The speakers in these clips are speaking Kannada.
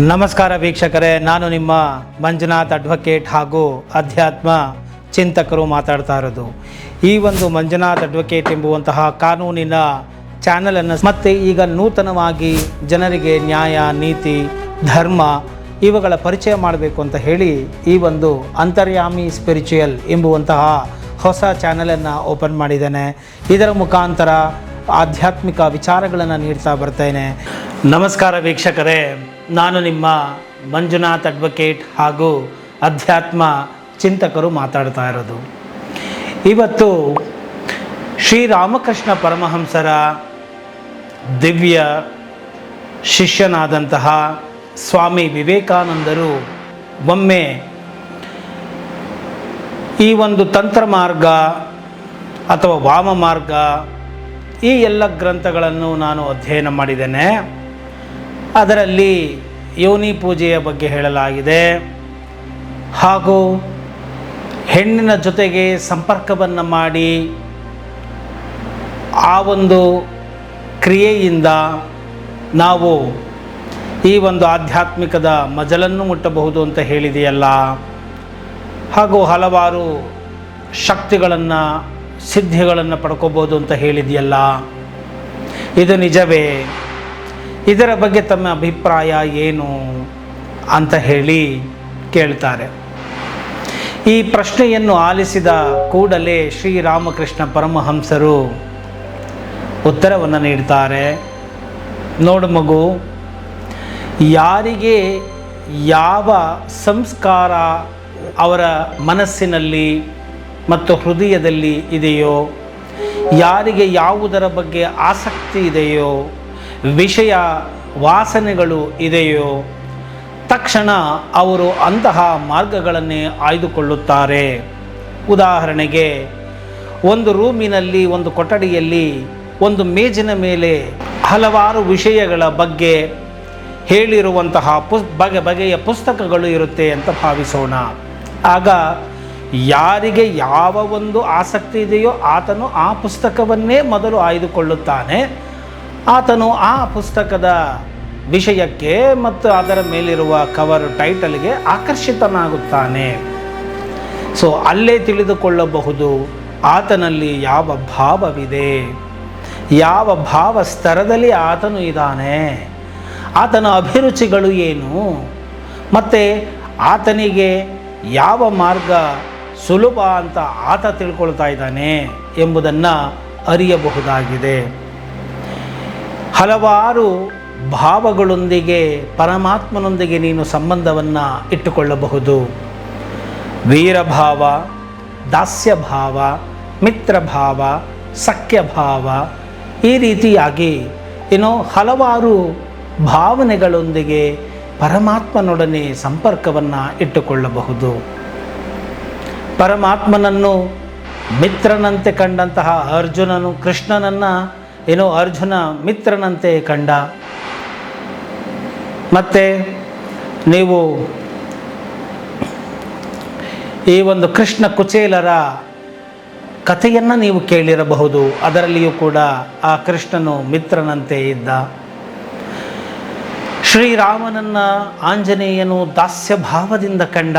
ನಮಸ್ಕಾರ ವೀಕ್ಷಕರೇ, ನಾನು ನಿಮ್ಮ ಮಂಜುನಾಥ್ ಅಡ್ವೊಕೇಟ್ ಹಾಗೂ ಅಧ್ಯಾತ್ಮ ಚಿಂತಕರು ಮಾತಾಡ್ತಾ ಇರೋದು. ಈ ಒಂದು ಮಂಜುನಾಥ್ ಅಡ್ವೊಕೇಟ್ ಎಂಬುವಂತಹ ಕಾನೂನಿನ ಚಾನಲನ್ನು ಮತ್ತೆ ಈಗ ನೂತನವಾಗಿ ಜನರಿಗೆ ನ್ಯಾಯ, ನೀತಿ, ಧರ್ಮ ಇವುಗಳ ಪರಿಚಯ ಮಾಡಬೇಕು ಅಂತ ಹೇಳಿ ಈ ಒಂದು ಅಂತರ್ಯಾಮಿ ಸ್ಪಿರಿಚುಯಲ್ ಎಂಬುವಂತಹ ಹೊಸ ಚಾನಲನ್ನು ಓಪನ್ ಮಾಡಿದ್ದೇನೆ. ಇದರ ಮುಖಾಂತರ ಆಧ್ಯಾತ್ಮಿಕ ವಿಚಾರಗಳನ್ನು ನೀಡ್ತಾ ಬರ್ತೇನೆ. ನಮಸ್ಕಾರ ವೀಕ್ಷಕರೇ, ನಾನು ನಿಮ್ಮ ಮಂಜುನಾಥ್ ಅಡ್ವೊಕೇಟ್ ಹಾಗೂ ಅಧ್ಯಾತ್ಮ ಚಿಂತಕರು ಮಾತಾಡ್ತಾ ಇರೋದು. ಇವತ್ತು ಶ್ರೀರಾಮಕೃಷ್ಣ ಪರಮಹಂಸರ ದಿವ್ಯ ಶಿಷ್ಯನಾದಂತಹ ಸ್ವಾಮಿ ವಿವೇಕಾನಂದರು ಒಮ್ಮೆ ಈ ಒಂದು ತಂತ್ರ ಮಾರ್ಗ ಅಥವಾ ವಾಮ ಮಾರ್ಗ ಈ ಎಲ್ಲ ಗ್ರಂಥಗಳನ್ನು ನಾನು ಅಧ್ಯಯನ ಮಾಡಿದ್ದೇನೆ. ಅದರಲ್ಲಿ ಯೋನಿ ಪೂಜೆಯ ಬಗ್ಗೆ ಹೇಳಲಾಗಿದೆ ಹಾಗೂ ಹೆಣ್ಣಿನ ಜೊತೆಗೆ ಸಂಪರ್ಕವನ್ನು ಮಾಡಿ ಆ ಒಂದು ಕ್ರಿಯೆಯಿಂದ ನಾವು ಈ ಒಂದು ಆಧ್ಯಾತ್ಮಿಕದ ಮಜಲನ್ನು ಮುಟ್ಟಬಹುದು ಅಂತ ಹೇಳಿದೆಯಲ್ಲ. ಹಾಗೂ ಹಲವಾರು ಶಕ್ತಿಗಳನ್ನು, ಸಿದ್ಧಿಗಳನ್ನು ಪಡ್ಕೋಬೋದು ಅಂತ ಹೇಳಿದೆಯಲ್ಲ. ಇದು ನಿಜವೇ? ಇದರ ಬಗ್ಗೆ ತಮ್ಮ ಅಭಿಪ್ರಾಯ ಏನು ಅಂತ ಹೇಳಿ ಕೇಳ್ತಾರೆ. ಈ ಪ್ರಶ್ನೆಯನ್ನು ಆಲಿಸಿದ ಕೂಡಲೇ ಶ್ರೀರಾಮಕೃಷ್ಣ ಪರಮಹಂಸರು ಉತ್ತರವನ್ನು ನೀಡ್ತಾರೆ. ನೋಡು ಮಗು, ಯಾರಿಗೆ ಯಾವ ಸಂಸ್ಕಾರ ಅವರ ಮನಸ್ಸಿನಲ್ಲಿ ಮತ್ತು ಹೃದಯದಲ್ಲಿ ಇದೆಯೋ, ಯಾರಿಗೆ ಯಾವುದರ ಬಗ್ಗೆ ಆಸಕ್ತಿ ಇದೆಯೋ, ವಿಷಯ ವಾಸನೆಗಳು ಇದೆಯೋ, ತಕ್ಷಣ ಅವರು ಅಂತಹ ಮಾರ್ಗಗಳನ್ನೇ ಆಯ್ದುಕೊಳ್ಳುತ್ತಾರೆ. ಉದಾಹರಣೆಗೆ, ಒಂದು ರೂಮಿನಲ್ಲಿ, ಒಂದು ಕೊಠಡಿಯಲ್ಲಿ, ಒಂದು ಮೇಜಿನ ಮೇಲೆ ಹಲವಾರು ವಿಷಯಗಳ ಬಗ್ಗೆ ಹೇಳಿರುವಂತಹ ಬಗೆಯ ಪುಸ್ತಕಗಳು ಇರುತ್ತೆ ಅಂತ ಭಾವಿಸೋಣ. ಆಗ ಯಾರಿಗೆ ಯಾವ ಒಂದು ಆಸಕ್ತಿ ಇದೆಯೋ ಆತನು ಆ ಪುಸ್ತಕವನ್ನೇ ಮೊದಲು ಆಯ್ದುಕೊಳ್ಳುತ್ತಾನೆ. ಆತನು ಆ ಪುಸ್ತಕದ ವಿಷಯಕ್ಕೆ ಮತ್ತು ಅದರ ಮೇಲಿರುವ ಕವರ್ ಟೈಟಲ್ಗೆ ಆಕರ್ಷಿತನಾಗುತ್ತಾನೆ. ಸೊ ಅಲ್ಲೇ ತಿಳಿದುಕೊಳ್ಳಬಹುದು ಆತನಲ್ಲಿ ಯಾವ ಭಾವವಿದೆ, ಯಾವ ಭಾವ ಸ್ತರದಲ್ಲಿ ಆತನು ಇದ್ದಾನೆ, ಆತನ ಅಭಿರುಚಿಗಳು ಏನು, ಮತ್ತು ಆತನಿಗೆ ಯಾವ ಮಾರ್ಗ ಸುಲಭ ಅಂತ ಆತ ತಿಳ್ಕೊಳ್ತಾ ಇದ್ದಾನೆ ಎಂಬುದನ್ನು ಅರಿಯಬಹುದಾಗಿದೆ. ಹಲವಾರು ಭಾವಗಳೊಂದಿಗೆ ಪರಮಾತ್ಮನೊಂದಿಗೆ ನೀನು ಸಂಬಂಧವನ್ನು ಇಟ್ಟುಕೊಳ್ಳಬಹುದು. ವೀರಭಾವ, ದಾಸ್ಯಭಾವ, ಮಿತ್ರಭಾವ, ಸಖ್ಯಭಾವ, ಈ ರೀತಿಯಾಗಿ ಹಲವಾರು ಭಾವನೆಗಳೊಂದಿಗೆ ಪರಮಾತ್ಮನೊಡನೆ ಸಂಪರ್ಕವನ್ನು ಇಟ್ಟುಕೊಳ್ಳಬಹುದು. ಪರಮಾತ್ಮನನ್ನು ಮಿತ್ರನಂತೆ ಕಂಡಂತಹ ಅರ್ಜುನನು ಕೃಷ್ಣನನ್ನು ಅರ್ಜುನ ಮಿತ್ರನಂತೆ ಕಂಡ. ಮತ್ತು ನೀವು ಈ ಒಂದು ಕೃಷ್ಣ ಕುಚೇಲರ ಕಥೆಯನ್ನು ನೀವು ಕೇಳಿರಬಹುದು. ಅದರಲ್ಲಿಯೂ ಕೂಡ ಆ ಕೃಷ್ಣನು ಮಿತ್ರನಂತೆ ಇದ್ದ. ಶ್ರೀರಾಮನನ್ನು ಆಂಜನೇಯನು ದಾಸ್ಯ ಭಾವದಿಂದ ಕಂಡ.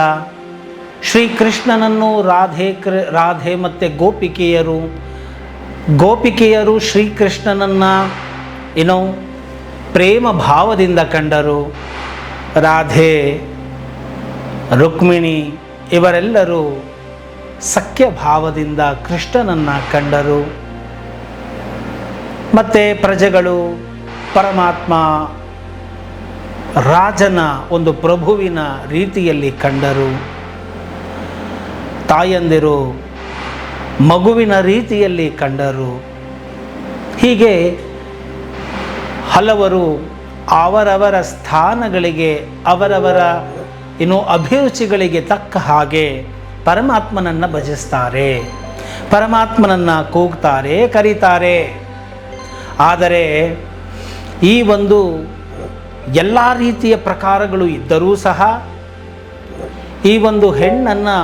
ಶ್ರೀಕೃಷ್ಣನನ್ನು ರಾಧೆ ಮತ್ತು ಗೋಪಿಕೆಯರು ಶ್ರೀಕೃಷ್ಣನನ್ನು ಪ್ರೇಮ ಭಾವದಿಂದ ಕಂಡರು. ರಾಧೆ, ರುಕ್ಮಿಣಿ ಇವರೆಲ್ಲರೂ ಸಖ್ಯ ಭಾವದಿಂದ ಕೃಷ್ಣನನ್ನು ಕಂಡರು. ಮತ್ತು ಪ್ರಜೆಗಳು ಪರಮಾತ್ಮ ರಾಜನ ಒಂದು ಪ್ರಭುವಿನ ರೀತಿಯಲ್ಲಿ ಕಂಡರು. ತಾಯಂದಿರು ಮಗುವಿನ ರೀತಿಯಲ್ಲಿ ಕಂಡರು. ಹೀಗೆ ಹಲವರು ಅವರವರ ಸ್ಥಾನಗಳಿಗೆ, ಅವರವರ ಅಭಿರುಚಿಗಳಿಗೆ ತಕ್ಕ ಹಾಗೆ ಪರಮಾತ್ಮನನ್ನು ಭಜಿಸ್ತಾರೆ, ಪರಮಾತ್ಮನನ್ನು ಕೂಗ್ತಾರೆ, ಕರೀತಾರೆ. ಆದರೆ ಈ ಒಂದು ಎಲ್ಲ ರೀತಿಯ ಪ್ರಕಾರಗಳು ಇದ್ದರೂ ಸಹ ಈ ಒಂದು ಹೆಣ್ಣನ್ನು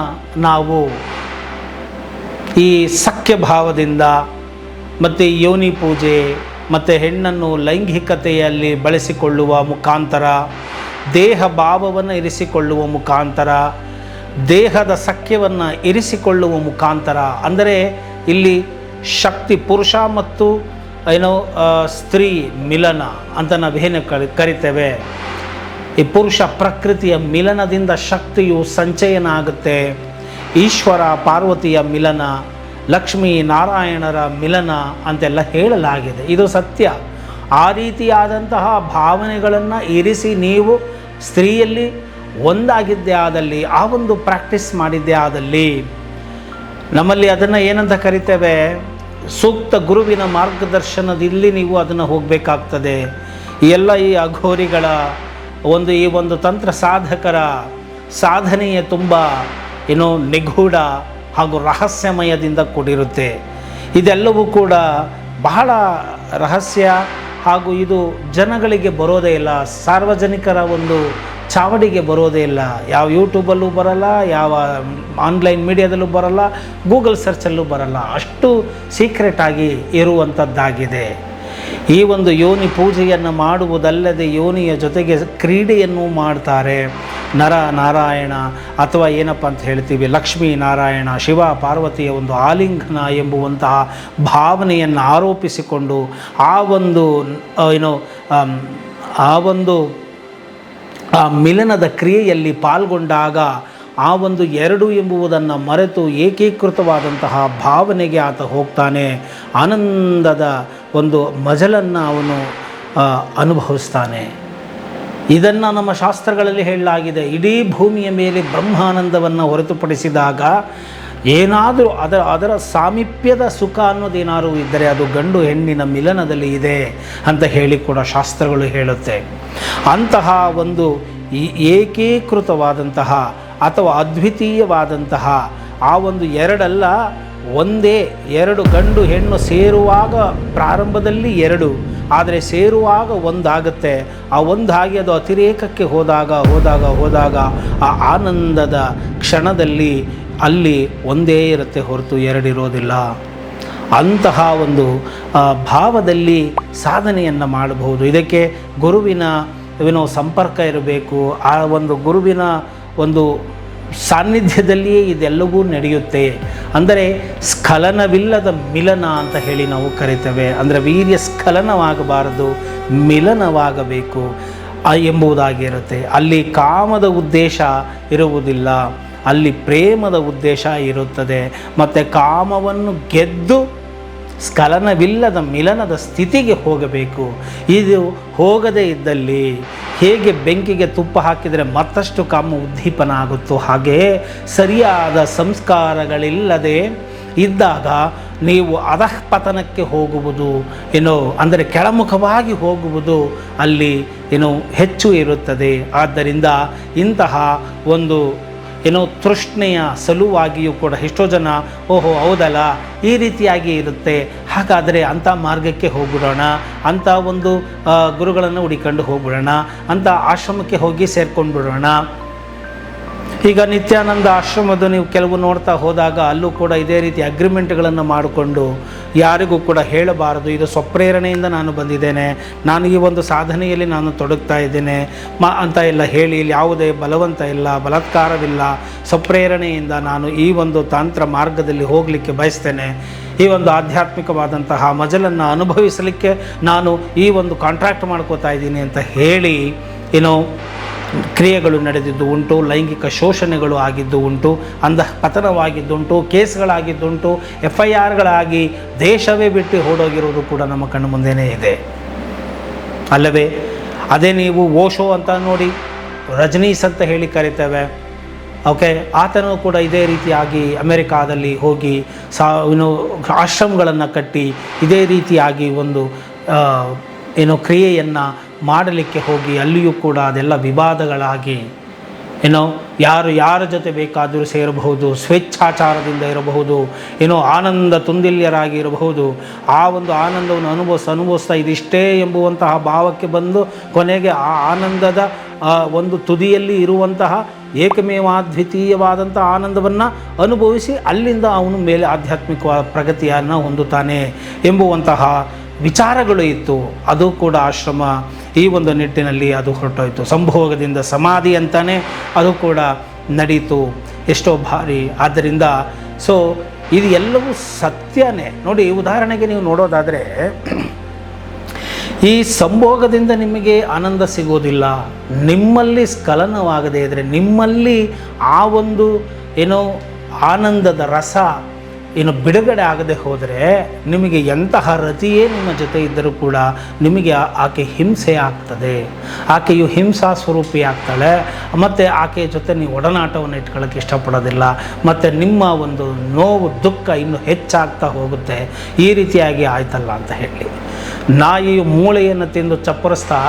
ನಾವು ಈ ಸಖ್ಯ ಭಾವದಿಂದ ಮತ್ತು ಯೋನಿ ಪೂಜೆ ಮತ್ತು ಹೆಣ್ಣನ್ನು ಲೈಂಗಿಕತೆಯಲ್ಲಿ ಬಳಸಿಕೊಳ್ಳುವ ಮುಖಾಂತರ ದೇಹ ಭಾವವನ್ನು ಇರಿಸಿಕೊಳ್ಳುವ ಮುಖಾಂತರ, ದೇಹದ ಸಖ್ಯವನ್ನು ಇರಿಸಿಕೊಳ್ಳುವ ಮುಖಾಂತರ, ಅಂದರೆ ಇಲ್ಲಿ ಶಕ್ತಿ ಪುರುಷ ಮತ್ತು ಸ್ತ್ರೀ ಮಿಲನ ಅಂತ ನಾವೇನು ಕರಿತೇವೆ. ಈ ಪುರುಷ ಪ್ರಕೃತಿಯ ಮಿಲನದಿಂದ ಶಕ್ತಿಯು ಸಂಚಯನ ಆಗುತ್ತೆ. ಈಶ್ವರ ಪಾರ್ವತಿಯ ಮಿಲನ, ಲಕ್ಷ್ಮೀ ನಾರಾಯಣರ ಮಿಲನ ಅಂತೆಲ್ಲ ಹೇಳಲಾಗಿದೆ. ಇದು ಸತ್ಯ. ಆ ರೀತಿಯಾದಂತಹ ಭಾವನೆಗಳನ್ನು ಇರಿಸಿ ನೀವು ಸ್ತ್ರೀಯಲ್ಲಿ ಒಂದಾಗಿದ್ದೇ ಆದಲ್ಲಿ, ಆ ಒಂದು ಪ್ರಾಕ್ಟೀಸ್ ಮಾಡಿದ್ದೇ ಆದಲ್ಲಿ, ನಮ್ಮಲ್ಲಿ ಅದನ್ನು ಏನಂತ ಕರಿತೇವೆ, ಸೂಕ್ತ ಗುರುವಿನ ಮಾರ್ಗದರ್ಶನದಲ್ಲಿ ನೀವು ಅದನ್ನು ಹೋಗಬೇಕಾಗ್ತದೆ. ಎಲ್ಲ ಈ ಅಘೋರಿಗಳ ಈ ಒಂದು ತಂತ್ರ ಸಾಧಕರ ಸಾಧನೆಯೇ ತುಂಬ ನಿಗೂಢ ಹಾಗೂ ರಹಸ್ಯಮಯದಿಂದ ಕೂಡಿರುತ್ತೆ. ಇದೆಲ್ಲವೂ ಕೂಡ ಬಹಳ ರಹಸ್ಯ ಹಾಗೂ ಇದು ಜನಗಳಿಗೆ ಬರೋದೇ ಇಲ್ಲ, ಸಾರ್ವಜನಿಕರ ಒಂದು ಚಾವಡಿಗೆ ಬರೋದೇ ಇಲ್ಲ. ಯಾವ ಯೂಟ್ಯೂಬಲ್ಲೂ ಬರಲ್ಲ, ಯಾವ ಆನ್ಲೈನ್ ಮೀಡಿಯಾದಲ್ಲೂ ಬರಲ್ಲ, ಗೂಗಲ್ ಸರ್ಚಲ್ಲೂ ಬರಲ್ಲ. ಅಷ್ಟು ಸೀಕ್ರೆಟಾಗಿ ಇರುವಂಥದ್ದಾಗಿದೆ. ಈ ಒಂದು ಯೋನಿ ಪೂಜೆಯನ್ನು ಮಾಡುವುದಲ್ಲದೆ ಯೋನಿಯ ಜೊತೆಗೆ ಕ್ರೀಡೆಯನ್ನು ಮಾಡ್ತಾರೆ. ನರ ನಾರಾಯಣ ಅಥವಾ ಏನಪ್ಪ ಅಂತ ಹೇಳ್ತೀವಿ, ಲಕ್ಷ್ಮೀ ನಾರಾಯಣ, ಶಿವ ಪಾರ್ವತಿಯ ಒಂದು ಆಲಿಂಗನ ಎಂಬುವಂತಹ ಭಾವನೆಯನ್ನು ಆರೋಪಿಸಿಕೊಂಡು ಆ ಮಿಲನದ ಕ್ರಿಯೆಯಲ್ಲಿ ಪಾಲ್ಗೊಂಡಾಗ ಆ ಒಂದು ಎರಡು ಎಂಬುವುದನ್ನು ಮರೆತು ಏಕೀಕೃತವಾದಂತಹ ಭಾವನೆಗೆ ಆತ ಹೋಗ್ತಾನೆ. ಆನಂದದ ಒಂದು ಮಜಲನ್ನು ಅವನು ಅನುಭವಿಸ್ತಾನೆ. ಇದನ್ನು ನಮ್ಮ ಶಾಸ್ತ್ರಗಳಲ್ಲಿ ಹೇಳಲಾಗಿದೆ. ಇಡೀ ಭೂಮಿಯ ಮೇಲೆ ಬ್ರಹ್ಮಾನಂದವನ್ನು ಹೊರತುಪಡಿಸಿದಾಗ ಏನಾದರೂ ಅದರ ಸಾಮೀಪ್ಯದ ಸುಖ ಅನ್ನೋದೇನಾದರೂ ಇದ್ದರೆ ಅದು ಗಂಡು ಹೆಣ್ಣಿನ ಮಿಲನದಲ್ಲಿ ಇದೆ ಅಂತ ಹೇಳಿ ಕೂಡ ಶಾಸ್ತ್ರಗಳು ಹೇಳುತ್ತೆ. ಅಂತಹ ಒಂದು ಏಕೀಕೃತವಾದಂತಹ ಅಥವಾ ಅದ್ವಿತೀಯವಾದಂತಹ ಆ ಒಂದು ಎರಡಲ್ಲ, ಒಂದೇ ಎರಡು ಗಂಡು ಹೆಣ್ಣು ಸೇರುವಾಗ ಪ್ರಾರಂಭದಲ್ಲಿ ಎರಡು, ಆದರೆ ಸೇರುವಾಗ ಒಂದಾಗುತ್ತೆ. ಆ ಒಂದಾಗಿ ಅದು ಅತಿರೇಕಕ್ಕೆ ಹೋದಾಗ ಆ ಆನಂದದ ಕ್ಷಣದಲ್ಲಿ ಅಲ್ಲಿ ಒಂದೇ ಇರುತ್ತೆ ಹೊರತು ಎರಡಿರೋದಿಲ್ಲ. ಅಂತಹ ಒಂದು ಭಾವದಲ್ಲಿ ಸಾಧನೆಯನ್ನು ಮಾಡಬಹುದು. ಇದಕ್ಕೆ ಗುರುವಿನ ಸಂಪರ್ಕ ಇರಬೇಕು. ಆ ಒಂದು ಗುರುವಿನ ಒಂದು ಸಾನ್ನಿಧ್ಯದಲ್ಲಿಯೇ ಇದೆಲ್ಲವೂ ನಡೆಯುತ್ತೆ. ಅಂದರೆ ಸ್ಖಲನವಿಲ್ಲದ ಮಿಲನ ಅಂತ ಹೇಳಿ ನಾವು ಕರಿತೇವೆ. ಅಂದರೆ ವೀರ್ಯ ಸ್ಖಲನವಾಗಬಾರದು, ಮಿಲನವಾಗಬೇಕು ಎಂಬುದಾಗಿರುತ್ತೆ. ಅಲ್ಲಿ ಕಾಮದ ಉದ್ದೇಶ ಇರುವುದಿಲ್ಲ, ಅಲ್ಲಿ ಪ್ರೇಮದ ಉದ್ದೇಶ ಇರುತ್ತದೆ. ಮತ್ತು ಕಾಮವನ್ನು ಗೆದ್ದು ಸ್ಖಲನವಿಲ್ಲದ ಮಿಲನದ ಸ್ಥಿತಿಗೆ ಹೋಗಬೇಕು. ಇದು ಹೋಗದೇ ಇದ್ದಲ್ಲಿ ಹೇಗೆ ಬೆಂಕಿಗೆ ತುಪ್ಪ ಹಾಕಿದರೆ ಮತ್ತಷ್ಟು ಕಾಮ ಉದ್ದೀಪನ ಆಗುತ್ತೋ ಹಾಗೆಯೇ ಸರಿಯಾದ ಸಂಸ್ಕಾರಗಳಿಲ್ಲದೆ ಇದ್ದಾಗ ನೀವು ಅಧಃಪತನಕ್ಕೆ ಹೋಗುವುದು ಅಂದರೆ ಕೆಳಮುಖವಾಗಿ ಹೋಗುವುದು ಅಲ್ಲಿ ಹೆಚ್ಚು ಇರುತ್ತದೆ. ಆದ್ದರಿಂದ ಇಂತಹ ಒಂದು ತೃಷ್ಣೆಯ ಸಲುವಾಗಿಯೂ ಕೂಡ ಎಷ್ಟೋ ಜನ ಓಹೋ ಹೌದಲ್ಲ ಈ ರೀತಿಯಾಗಿ ಇರುತ್ತೆ, ಹಾಗಾದರೆ ಅಂಥ ಮಾರ್ಗಕ್ಕೆ ಹೋಗ್ಬಿಡೋಣ, ಅಂಥ ಒಂದು ಗುರುಗಳನ್ನು ಹುಡಿಕೊಂಡು ಹೋಗ್ಬಿಡೋಣ, ಅಂಥ ಆಶ್ರಮಕ್ಕೆ ಹೋಗಿ ಸೇರ್ಕೊಂಡ್ಬಿಡೋಣ. ಈಗ ನಿತ್ಯಾನಂದ ಆಶ್ರಮದ ನೀವು ಕೆಲವು ನೋಡ್ತಾ ಹೋದಾಗ ಅಲ್ಲೂ ಕೂಡ ಇದೇ ರೀತಿ ಅಗ್ರಿಮೆಂಟ್ಗಳನ್ನು ಮಾಡಿಕೊಂಡು ಯಾರಿಗೂ ಕೂಡ ಹೇಳಬಾರದು, ಇದು ಸ್ವಪ್ರೇರಣೆಯಿಂದ ನಾನು ಬಂದಿದ್ದೇನೆ, ನಾನು ಈ ಒಂದು ಸಾಧನೆಯಲ್ಲಿ ನಾನು ತೊಡಗ್ತಾ ಇದ್ದೇನೆ ಅಂತ ಎಲ್ಲ ಹೇಳಿ, ಇಲ್ಲಿ ಯಾವುದೇ ಬಲವಂತ ಇಲ್ಲ, ಬಲಾತ್ಕಾರವಿಲ್ಲ, ಸ್ವಪ್ರೇರಣೆಯಿಂದ ನಾನು ಈ ಒಂದು ತಾಂತ್ರ ಮಾರ್ಗದಲ್ಲಿ ಹೋಗಲಿಕ್ಕೆ ಬಯಸ್ತೇನೆ, ಈ ಒಂದು ಆಧ್ಯಾತ್ಮಿಕವಾದಂತಹ ಮಜಲನ್ನು ಅನುಭವಿಸಲಿಕ್ಕೆ ನಾನು ಈ ಒಂದು ಕಾಂಟ್ರಾಕ್ಟ್ ಮಾಡ್ಕೋತಾ ಇದ್ದೀನಿ ಅಂತ ಹೇಳಿ ಕ್ರಿಯೆಗಳು ನಡೆದಿದ್ದು ಉಂಟು. ಲೈಂಗಿಕ ಶೋಷಣೆಗಳು ಆಗಿದ್ದು ಉಂಟು, ಪತನವಾಗಿದ್ದುಂಟು, ಕೇಸ್ಗಳಾಗಿದ್ದುಂಟು, FIRಗಳಾಗಿ ದೇಶವೇ ಬಿಟ್ಟು ಓಡೋಗಿರೋದು ಕೂಡ ನಮ್ಮ ಕಣ್ಣು ಮುಂದೆಯೇ ಇದೆ ಅಲ್ಲವೇ? ಅದೇ ನೀವು ಓಶೋ ಅಂತ ನೋಡಿ, ರಜನೀಸ್ ಅಂತ ಹೇಳಿ ಕರಿತೇವೆ. ಓಕೆ, ಆತನೂ ಕೂಡ ಇದೇ ರೀತಿಯಾಗಿ ಅಮೆರಿಕಾದಲ್ಲಿ ಹೋಗಿ ಆಶ್ರಮಗಳನ್ನು ಕಟ್ಟಿ ಇದೇ ರೀತಿಯಾಗಿ ಒಂದು ಕ್ರಿಯೆಯನ್ನು ಮಾಡಲಿಕ್ಕೆ ಹೋಗಿ ಅಲ್ಲಿಯೂ ಕೂಡ ಅದೆಲ್ಲ ವಿವಾದಗಳಾಗಿ ಯಾರ ಜೊತೆ ಬೇಕಾದರೂ ಸೇರಬಹುದು, ಸ್ವೇಚ್ಛಾಚಾರದಿಂದ ಇರಬಹುದು, ಆನಂದ ತುಂದಿಲ್ಯರಾಗಿ ಇರಬಹುದು. ಆ ಒಂದು ಆನಂದವನ್ನು ಅನುಭವಿಸ್ತಾ ಇದಿಷ್ಟೇ ಎಂಬುವಂತಹ ಭಾವಕ್ಕೆ ಬಂದು ಕೊನೆಗೆ ಆ ಆನಂದದ ಒಂದು ತುದಿಯಲ್ಲಿ ಇರುವಂತಹ ಏಕಮೇವಾದ್ವಿತೀಯವಾದಂಥ ಆನಂದವನ್ನು ಅನುಭವಿಸಿ ಅಲ್ಲಿಂದ ಅವನು ಮೇಲೆ ಆಧ್ಯಾತ್ಮಿಕ ಪ್ರಗತಿಯನ್ನು ಹೊಂದುತ್ತಾನೆ ಎಂಬುವಂತಹ ವಿಚಾರಗಳು ಇತ್ತು, ಅದು ಕೂಡ ಆಶ್ರಮ ಈ ಒಂದು ನಿಟ್ಟಿನಲ್ಲಿ ಅದು ಹೊರಟೋಯ್ತು. ಸಂಭೋಗದಿಂದ ಸಮಾಧಿ ಅಂತಾನೆ ಅದು ಕೂಡ ನಡೀತು, ಎಷ್ಟೋ ಬಾರಿ. ಆದ್ದರಿಂದ ಇದು ಎಲ್ಲವೂ ಸತ್ಯನೇ. ನೋಡಿ, ಉದಾಹರಣೆಗೆ ನೀವು ನೋಡೋದಾದರೆ, ಈ ಸಂಭೋಗದಿಂದ ನಿಮಗೆ ಆನಂದ ಸಿಗೋದಿಲ್ಲ. ನಿಮ್ಮಲ್ಲಿ ಸ್ಖಲನವಾಗದೇ ಇದ್ದರೆ, ನಿಮ್ಮಲ್ಲಿ ಆ ಒಂದು ಆನಂದದ ರಸ ಬಿಡುಗಡೆ ಆಗದೆ ಹೋದರೆ, ನಿಮಗೆ ಎಂತಹ ರತಿಯೇ ನಿಮ್ಮ ಜೊತೆ ಇದ್ದರೂ ಕೂಡ ನಿಮಗೆ ಆಕೆ ಹಿಂಸೆ ಆಗ್ತದೆ. ಆಕೆಯು ಹಿಂಸಾ ಸ್ವರೂಪಿ ಆಗ್ತಾಳೆ. ಮತ್ತು ಆಕೆಯ ಜೊತೆ ನೀವು ಒಡನಾಟವನ್ನು ಇಟ್ಕೊಳ್ಳೋಕ್ಕೆ ಇಷ್ಟಪಡೋದಿಲ್ಲ. ಮತ್ತು ನಿಮ್ಮ ಒಂದು ನೋವು ದುಃಖ ಇನ್ನೂ ಹೆಚ್ಚಾಗ್ತಾ ಹೋಗುತ್ತೆ. ಈ ರೀತಿಯಾಗಿ ಆಯ್ತಲ್ಲ ಅಂತ ಹೇಳಿ, ನಾಯಿಯು ಮೂಳೆಯನ್ನು ತಿಂದು ಚಪ್ಪರಿಸ್ತಾ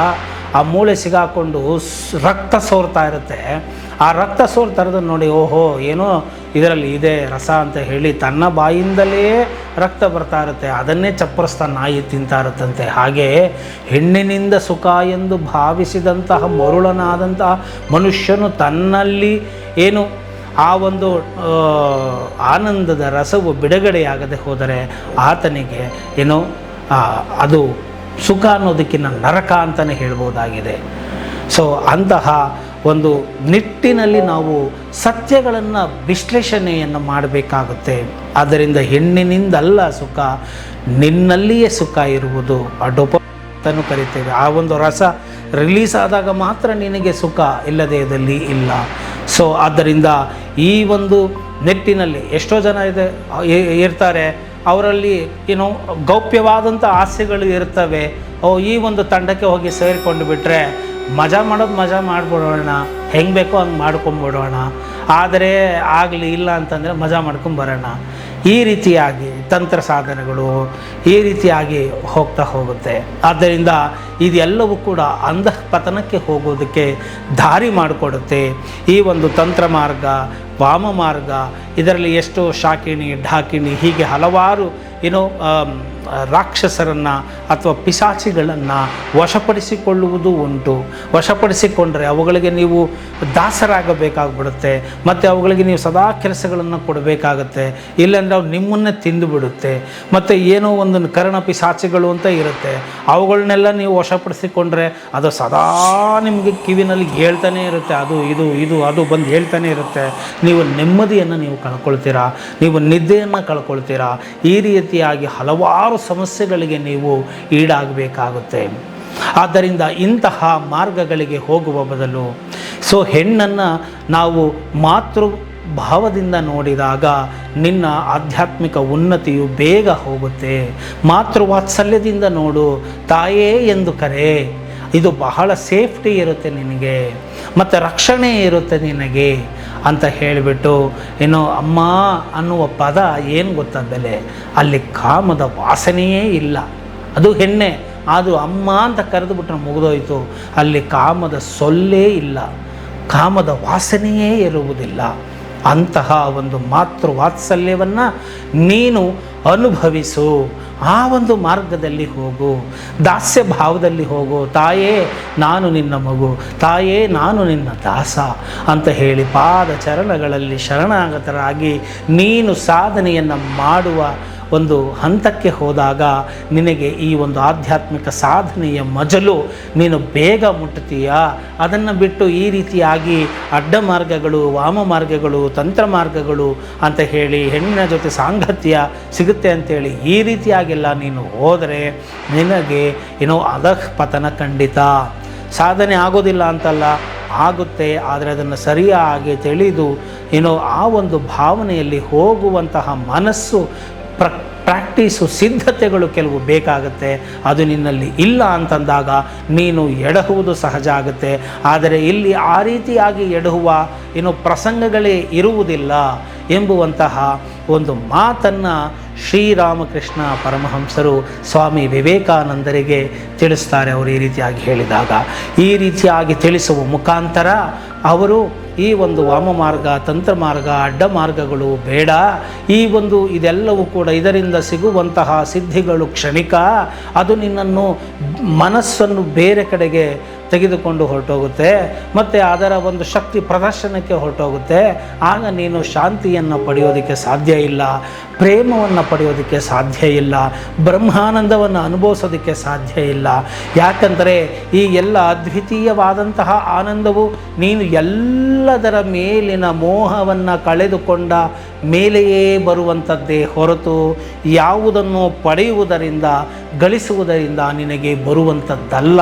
ಆ ಮೂಳೆ ಸಿಗಾಕೊಂಡು ರಕ್ತ ಸೋರ್ತಾ ಇರುತ್ತೆ. ಆ ರಕ್ತ ಸೋರ್ತಾ ಇರೋದನ್ನು ನೋಡಿ, ಓಹೋ ಏನೋ ಇದರಲ್ಲಿ ಇದೆ ರಸ ಅಂತ ಹೇಳಿ ತನ್ನ ಬಾಯಿಂದಲೇ ರಕ್ತ ಬರ್ತಾ ಇರುತ್ತೆ, ಅದನ್ನೇ ಚಪ್ಪರಿಸ್ತಾ ನಾಯಿ ತಿಂತಾ ಇರುತ್ತಂತೆ. ಹಾಗೆ ಹೆಣ್ಣಿನಿಂದ ಸುಖ ಎಂದು ಭಾವಿಸಿದಂತಹ ಮರುಳನಾದಂತಹ ಮನುಷ್ಯನು ತನ್ನಲ್ಲಿ ಆ ಒಂದು ಆನಂದದ ರಸವು ಬಿಡುಗಡೆಯಾಗದೆ ಹೋದರೆ ಆತನಿಗೆ ಅದು ಸುಖ ಅನ್ನೋದಕ್ಕಿಂತ ನರಕ ಅಂತಲೇ ಹೇಳ್ಬೋದಾಗಿದೆ. ಅಂತಹ ಒಂದು ನಿಟ್ಟಿನಲ್ಲಿ ನಾವು ಸತ್ಯಗಳನ್ನು ವಿಶ್ಲೇಷಣೆಯನ್ನು ಮಾಡಬೇಕಾಗುತ್ತೆ. ಆದ್ದರಿಂದ ಹೆಣ್ಣಿನಿಂದಲ್ಲ ಸುಖ, ನಿನ್ನಲ್ಲಿಯೇ ಸುಖ ಇರುವುದು. ಆ ಡೋಪಮೈನ್ ಕರಿತೇವೆ. ಆ ಒಂದು ರಸ ರಿಲೀಸ್ ಆದಾಗ ಮಾತ್ರ ನಿನಗೆ ಸುಖ, ಇಲ್ಲದೇ ಇದ್ದಲ್ಲಿ ಇಲ್ಲ. ಆದ್ದರಿಂದ ಈ ಒಂದು ನಿಟ್ಟಿನಲ್ಲಿ ಎಷ್ಟೋ ಜನ ಇರ್ತಾರೆ, ಅವರಲ್ಲಿ ಗೌಪ್ಯವಾದಂಥ ಆಸೆಗಳು ಇರ್ತವೆ. ಈ ಒಂದು ತಂಡಕ್ಕೆ ಹೋಗಿ ಸೇರಿಕೊಂಡು ಬಿಟ್ಟರೆ ಮಜಾ ಮಾಡಿಬಿಡೋಣ, ಹೆಂಗೆ ಬೇಕೋ ಹಂಗೆ ಮಾಡ್ಕೊಂಬಿಡೋಣ, ಆದರೆ ಆಗಲಿ ಇಲ್ಲ ಅಂತಂದರೆ ಮಜಾ ಮಾಡ್ಕೊಂಬರೋಣ. ಈ ರೀತಿಯಾಗಿ ತಂತ್ರ ಸಾಧನೆಗಳು ಈ ರೀತಿಯಾಗಿ ಹೋಗುತ್ತೆ. ಆದ್ದರಿಂದ ಇದೆಲ್ಲವೂ ಕೂಡ ಅಂಧಃಪತನಕ್ಕೆ ಹೋಗೋದಕ್ಕೆ ದಾರಿ ಮಾಡಿಕೊಡುತ್ತೆ. ಈ ಒಂದು ತಂತ್ರ ಮಾರ್ಗ, ವಾಮ ಮಾರ್ಗ, ಇದರಲ್ಲಿ ಎಷ್ಟೋ ಶಾಕಿಣಿ, ಢಾಕಿಣಿ, ಹೀಗೆ ಹಲವಾರು ರಾಕ್ಷಸರನ್ನು ಅಥವಾ ಪಿಶಾಚಿಗಳನ್ನು ವಶಪಡಿಸಿಕೊಳ್ಳುವುದು ಉಂಟು. ವಶಪಡಿಸಿಕೊಂಡ್ರೆ ಅವುಗಳಿಗೆ ನೀವು ದಾಸರಾಗಬೇಕಾಗ್ಬಿಡುತ್ತೆ. ಮತ್ತು ಅವುಗಳಿಗೆ ನೀವು ಸದಾ ಕೆಲಸಗಳನ್ನು ಕೊಡಬೇಕಾಗತ್ತೆ. ಇಲ್ಲಾಂದರೆ ಅವು ನಿಮ್ಮನ್ನೇ ತಿಂದುಬಿಡುತ್ತೆ. ಮತ್ತು ಏನೋ ಒಂದು ಕರ್ಣ ಪಿಶಾಚಿಗಳು ಅಂತ ಇರುತ್ತೆ, ಅವುಗಳನ್ನೆಲ್ಲ ನೀವು ವಶಪಡಿಸಿಕೊಂಡ್ರೆ ಅದು ಸದಾ ನಿಮಗೆ ಕಿವಿನಲ್ಲಿ ಹೇಳ್ತಾನೆ ಇರುತ್ತೆ. ಅದು ಬಂದು ಹೇಳ್ತಾನೆ ಇರುತ್ತೆ. ನೀವು ನೆಮ್ಮದಿಯನ್ನು ನೀವು ಕಳ್ಕೊಳ್ತೀರಾ, ನೀವು ನಿದ್ದೆಯನ್ನು ಕಳ್ಕೊಳ್ತೀರಾ. ಈ ರೀತಿಯಾಗಿ ಹಲವಾರು ಸಮಸ್ಯೆಗಳಿಗೆ ನೀವು ಈಡಾಗಬೇಕಾಗುತ್ತೆ. ಆದ್ದರಿಂದ ಇಂತಹ ಮಾರ್ಗಗಳಿಗೆ ಹೋಗುವ ಬದಲು ಹೆಣ್ಣನ್ನು ನಾವು ಮಾತೃ ಭಾವದಿಂದ ನೋಡಿದಾಗ ನಿನ್ನ ಆಧ್ಯಾತ್ಮಿಕ ಉನ್ನತಿಯು ಬೇಗ ಹೋಗುತ್ತೆ. ಮಾತೃವಾತ್ಸಲ್ಯದಿಂದ ನೋಡು, ತಾಯೇ ಎಂದು ಕರೆ, ಇದು ಬಹಳ ಸೇಫ್ಟಿ ಇರುತ್ತೆ ನಿನಗೆ, ಮತ್ತು ರಕ್ಷಣೆ ಇರುತ್ತೆ ನಿನಗೆ ಅಂತ ಹೇಳಿಬಿಟ್ಟು ಅಮ್ಮ ಅನ್ನುವ ಪದ ಏನು ಗೊತ್ತಾ ಬೆಲೆ? ಅಲ್ಲಿ ಕಾಮದ ವಾಸನೆಯೇ ಇಲ್ಲ. ಅದು ಹೆಣ್ಣೆ, ಅದು ಅಮ್ಮ ಅಂತ ಕರೆದುಬಿಟ್ರೆ ಮುಗಿದೋಯ್ತು. ಅಲ್ಲಿ ಕಾಮದ ಸೊಲ್ಲೇ ಇಲ್ಲ, ಕಾಮದ ವಾಸನೆಯೇ ಇರುವುದಿಲ್ಲ. ಅಂತಹ ಒಂದು ಮಾತೃ ವಾತ್ಸಲ್ಯವನ್ನು ನೀನು ಅನುಭವಿಸು. ಆ ಒಂದು ಮಾರ್ಗದಲ್ಲಿ ಹೋಗು, ದಾಸ್ಯ ಭಾವದಲ್ಲಿ ಹೋಗು. ತಾಯೇ ನಾನು ನಿನ್ನ ಮಗು, ತಾಯೇ ನಾನು ನಿನ್ನ ದಾಸ ಅಂತ ಹೇಳಿ ಪಾದ ಚರಣಗಳಲ್ಲಿ ಶರಣಾಗತರಾಗಿ ನೀನು ಸಾಧನೆಯನ್ನು ಮಾಡುವ ಒಂದು ಹಂತಕ್ಕೆ ಹೋದಾಗ ನಿನಗೆ ಈ ಒಂದು ಆಧ್ಯಾತ್ಮಿಕ ಸಾಧನೆಯ ಮಜಲು ನೀನು ಬೇಗ ಮುಟ್ಟುತ್ತೀಯ. ಅದನ್ನು ಬಿಟ್ಟು ಈ ರೀತಿಯಾಗಿ ಅಡ್ಡ ಮಾರ್ಗಗಳು, ವಾಮ ಮಾರ್ಗಗಳು, ತಂತ್ರ ಮಾರ್ಗಗಳು ಅಂತ ಹೇಳಿ ಹೆಣ್ಣಿನ ಜೊತೆ ಸಾಂಗತ್ಯ ಸಿಗುತ್ತೆ ಅಂತೇಳಿ ಈ ರೀತಿಯಾಗೆಲ್ಲ ನೀನು ಹೋದರೆ ನಿನಗೆ ಅಧಃಪತನ ಖಂಡಿತ. ಸಾಧನೆ ಆಗೋದಿಲ್ಲ ಅಂತಲ್ಲ, ಆಗುತ್ತೆ. ಆದರೆ ಅದನ್ನು ಸರಿಯಾಗಿ ತಿಳಿದು ಆ ಒಂದು ಭಾವನೆಯಲ್ಲಿ ಹೋಗುವಂತಹ ಮನಸ್ಸು ಪ್ರಾಕ್ಟೀಸು, ಸಿದ್ಧತೆಗಳು ಕೆಲವು ಬೇಕಾಗುತ್ತೆ. ಅದು ನಿನ್ನಲ್ಲಿ ಇಲ್ಲ ಅಂತಂದಾಗ ನೀನು ಎಡಹುವುದು ಸಹಜ ಆಗುತ್ತೆ. ಆದರೆ ಇಲ್ಲಿ ಆ ರೀತಿಯಾಗಿ ಎಡಹುವ ಪ್ರಸಂಗಗಳೇ ಇರುವುದಿಲ್ಲ ಎಂಬುವಂತಹ ಒಂದು ಮಾತನ್ನು ಶ್ರೀರಾಮಕೃಷ್ಣ ಪರಮಹಂಸರು ಸ್ವಾಮಿ ವಿವೇಕಾನಂದರಿಗೆ ತಿಳಿಸ್ತಾರೆ. ಅವರು ಈ ರೀತಿಯಾಗಿ ಹೇಳಿದಾಗ, ಈ ರೀತಿಯಾಗಿ ತಿಳಿಸುವ ಮುಖಾಂತರ ಅವರು ಈ ಒಂದು ವಾಮ ಮಾರ್ಗ, ತಂತ್ರ ಮಾರ್ಗ, ಅಡ್ಡ ಮಾರ್ಗಗಳು ಬೇಡ, ಈ ಒಂದು ಇದೆಲ್ಲವೂ ಕೂಡ ಇದರಿಂದ ಸಿಗುವಂತಹ ಸಿದ್ಧಿಗಳು ಕ್ಷಣಿಕ, ಅದು ನಿನ್ನನ್ನು ಮನಸ್ಸನ್ನು ಬೇರೆ ಕಡೆಗೆ ತೆಗೆದುಕೊಂಡು ಹೊರಟೋಗುತ್ತೆ, ಮತ್ತು ಅದರ ಒಂದು ಶಕ್ತಿ ಪ್ರದರ್ಶನಕ್ಕೆ ಹೊರಟೋಗುತ್ತೆ. ಆಗ ನೀನು ಶಾಂತಿಯನ್ನು ಪಡೆಯೋದಕ್ಕೆ ಸಾಧ್ಯ ಇಲ್ಲ, ಪ್ರೇಮವನ್ನು ಪಡೆಯೋದಕ್ಕೆ ಸಾಧ್ಯ ಇಲ್ಲ, ಬ್ರಹ್ಮಾನಂದವನ್ನು ಅನುಭವಿಸೋದಕ್ಕೆ ಸಾಧ್ಯ ಇಲ್ಲ. ಯಾಕಂದರೆ ಈ ಎಲ್ಲ ಅದ್ವಿತೀಯವಾದಂತಹ ಆನಂದವು ನೀನು ಎಲ್ಲದರ ಮೇಲಿನ ಮೋಹವನ್ನು ಕಳೆದುಕೊಂಡ ಮೇಲೆಯೇ ಬರುವಂಥದ್ದೇ ಹೊರತು ಯಾವುದನ್ನು ಪಡೆಯುವುದರಿಂದ ಗಳಿಸುವುದರಿಂದ ನಿನಗೆ ಬರುವಂಥದ್ದಲ್ಲ.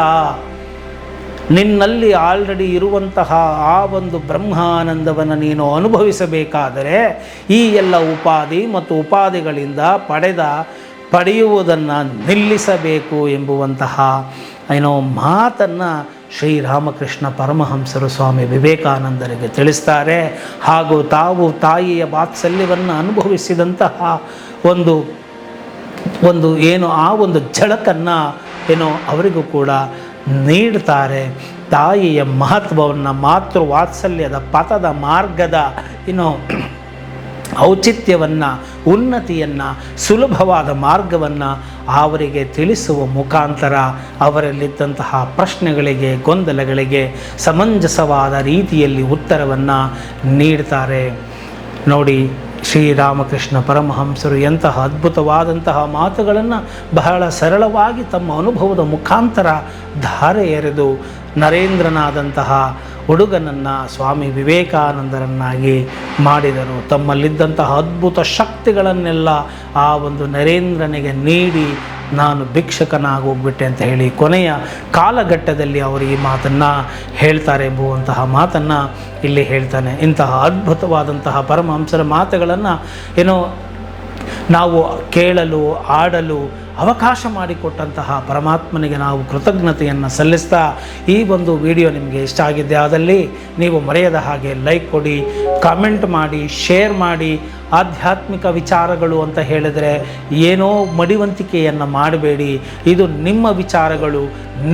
ನಿನ್ನಲ್ಲಿ ಆಲ್ರೆಡಿ ಇರುವಂತಹ ಆ ಒಂದು ಬ್ರಹ್ಮಾನಂದವನ್ನು ನೀನು ಅನುಭವಿಸಬೇಕಾದರೆ ಈ ಎಲ್ಲ ಉಪಾಧಿ ಮತ್ತು ಉಪಾಧಿಗಳಿಂದ ಪಡೆಯುವುದನ್ನು ನಿಲ್ಲಿಸಬೇಕು ಎಂಬುವಂತಹ ಮಾತನ್ನು ಶ್ರೀರಾಮಕೃಷ್ಣ ಪರಮಹಂಸರು ಸ್ವಾಮಿ ವಿವೇಕಾನಂದರಿಗೆ ತಿಳಿಸ್ತಾರೆ. ಹಾಗೂ ತಾವು ತಾಯಿಯ ವಾತ್ಸಲ್ಯವನ್ನು ಅನುಭವಿಸಿದಂತಹ ಒಂದು ಆ ಒಂದು ಝಳಕನ್ನು ಅವರಿಗೂ ಕೂಡ ನೀಡ್ತಾರೆ. ತಾಯಿಯ ಮಹತ್ವವನ್ನು, ಮಾತೃ ವಾತ್ಸಲ್ಯದ ಪಥದ ಮಾರ್ಗದ ಔಚಿತ್ಯವನ್ನು, ಉನ್ನತಿಯನ್ನು, ಸುಲಭವಾದ ಮಾರ್ಗವನ್ನು ಅವರಿಗೆ ತಿಳಿಸುವ ಮುಖಾಂತರ ಅವರಲ್ಲಿದ್ದಂತಹ ಪ್ರಶ್ನೆಗಳಿಗೆ, ಗೊಂದಲಗಳಿಗೆ ಸಮಂಜಸವಾದ ರೀತಿಯಲ್ಲಿ ಉತ್ತರವನ್ನು ನೀಡ್ತಾರೆ. ನೋಡಿ, ಶ್ರೀರಾಮಕೃಷ್ಣ ಪರಮಹಂಸರು ಎಂತಹ ಅದ್ಭುತವಾದಂತಹ ಮಾತುಗಳನ್ನು ಬಹಳ ಸರಳವಾಗಿ ತಮ್ಮ ಅನುಭವದ ಮುಖಾಂತರ ಧಾರೆ ಎರೆದು ನರೇಂದ್ರನಾದಂತಹ ಹುಡುಗನನ್ನು ಸ್ವಾಮಿ ವಿವೇಕಾನಂದರನ್ನಾಗಿ ಮಾಡಿದರು. ತಮ್ಮಲ್ಲಿದ್ದಂತಹ ಅದ್ಭುತ ಶಕ್ತಿಗಳನ್ನೆಲ್ಲ ಆ ಒಂದು ನರೇಂದ್ರನಿಗೆ ನೀಡಿ ನಾನು ಭಿಕ್ಷಕನಾಗೋಗ್ಬಿಟ್ಟೆ ಅಂತ ಹೇಳಿ ಕೊನೆಯ ಕಾಲಘಟ್ಟದಲ್ಲಿ ಅವರು ಈ ಮಾತನ್ನು ಹೇಳ್ತಾರೆ ಎಂಬುವಂತಹ ಮಾತನ್ನು ಇಲ್ಲಿ ಹೇಳ್ತಾನೆ. ಇಂತಹ ಅದ್ಭುತವಾದಂತಹ ಪರಮಹಂಸರ ಮಾತುಗಳನ್ನು ನಾವು ಕೇಳಲು, ಆಡಲು ಅವಕಾಶ ಮಾಡಿಕೊಟ್ಟಂತಹ ಪರಮಾತ್ಮನಿಗೆ ನಾವು ಕೃತಜ್ಞತೆಯನ್ನು ಸಲ್ಲಿಸ್ತಾ, ಈ ಒಂದು ವಿಡಿಯೋ ನಿಮಗೆ ಇಷ್ಟ ಆಗಿದ್ದೆ ಆದಲ್ಲಿ ನೀವು ಮರೆಯದ ಹಾಗೆ ಲೈಕ್ ಕೊಡಿ, ಕಾಮೆಂಟ್ ಮಾಡಿ, ಶೇರ್ ಮಾಡಿ. ಆಧ್ಯಾತ್ಮಿಕ ವಿಚಾರಗಳು ಅಂತ ಹೇಳಿದರೆ ಏನೋ ಮಡಿವಂತಿಕೆಯನ್ನು ಮಾಡಬೇಡಿ. ಇದು ನಿಮ್ಮ ವಿಚಾರಗಳು,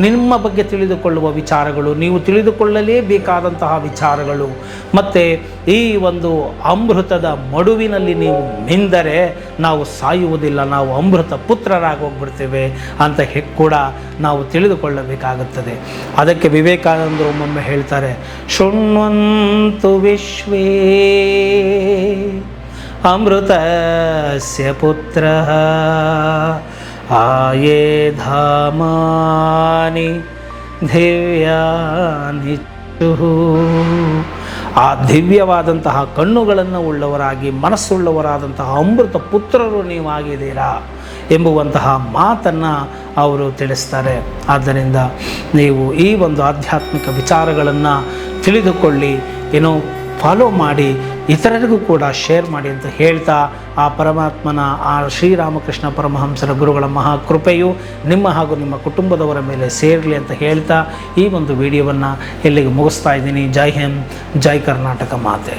ನಿಮ್ಮ ಬಗ್ಗೆ ತಿಳಿದುಕೊಳ್ಳುವ ವಿಚಾರಗಳು, ನೀವು ತಿಳಿದುಕೊಳ್ಳಲೇಬೇಕಾದಂತಹ ವಿಚಾರಗಳು. ಮತ್ತು ಈ ಒಂದು ಅಮೃತದ ಮಡುವಿನಲ್ಲಿ ನೀವು ಮಿಂದರೆ ನಾವು ಸಾಯುವುದಿಲ್ಲ, ನಾವು ಅಮೃತ ಪುತ್ರರಾಗೋಗ್ಬಿಡ್ತೇವೆ ಅಂತ ಕೂಡ ನಾವು ತಿಳಿದುಕೊಳ್ಳಬೇಕಾಗುತ್ತದೆ. ಅದಕ್ಕೆ ವಿವೇಕಾನಂದರು ಒಮ್ಮೊಮ್ಮೆ ಹೇಳ್ತಾರೆ, ಶೃಣ್ವಂತು ವಿಶ್ವೇ ಅಮೃತಸ್ಯ ಪುತ್ರಃ ಆಯೇಧಾಮಾನಿ ದಿವ್ಯಾನಿ ಚುಃ. ಆ ದಿವ್ಯವಾದಂತಹ ಕಣ್ಣುಗಳನ್ನು ಉಳ್ಳವರಾಗಿ, ಮನಸ್ಸುಳ್ಳವರಾದಂತಹ ಅಮೃತ ಪುತ್ರರು ನೀವಾಗಿದ್ದೀರಾ ಎಂಬುವಂತಹ ಮಾತನ್ನು ಅವರು ತಿಳಿಸ್ತಾರೆ. ಆದ್ದರಿಂದ ನೀವು ಈ ಒಂದು ಆಧ್ಯಾತ್ಮಿಕ ವಿಚಾರಗಳನ್ನು ತಿಳಿದುಕೊಳ್ಳಿ, ಫಾಲೋ ಮಾಡಿ, ಇತರರಿಗೂ ಕೂಡ ಶೇರ್ ಮಾಡಿ ಅಂತ ಹೇಳ್ತಾ, ಆ ಪರಮಾತ್ಮನ, ಆ ಶ್ರೀರಾಮಕೃಷ್ಣ ಪರಮಹಂಸರ ಗುರುಗಳ ಮಹಾಕೃಪೆಯು ನಿಮ್ಮ ಹಾಗೂ ನಿಮ್ಮ ಕುಟುಂಬದವರ ಮೇಲೆ ಸೇರಲಿ ಅಂತ ಹೇಳ್ತಾ ಈ ಒಂದು ವಿಡಿಯೋವನ್ನು ಇಲ್ಲಿಗೆ ಮುಗಿಸ್ತಾ ಇದ್ದೀನಿ. ಜೈ ಹಿಂದ್, ಜೈ ಕರ್ನಾಟಕ ಮಾತೆ.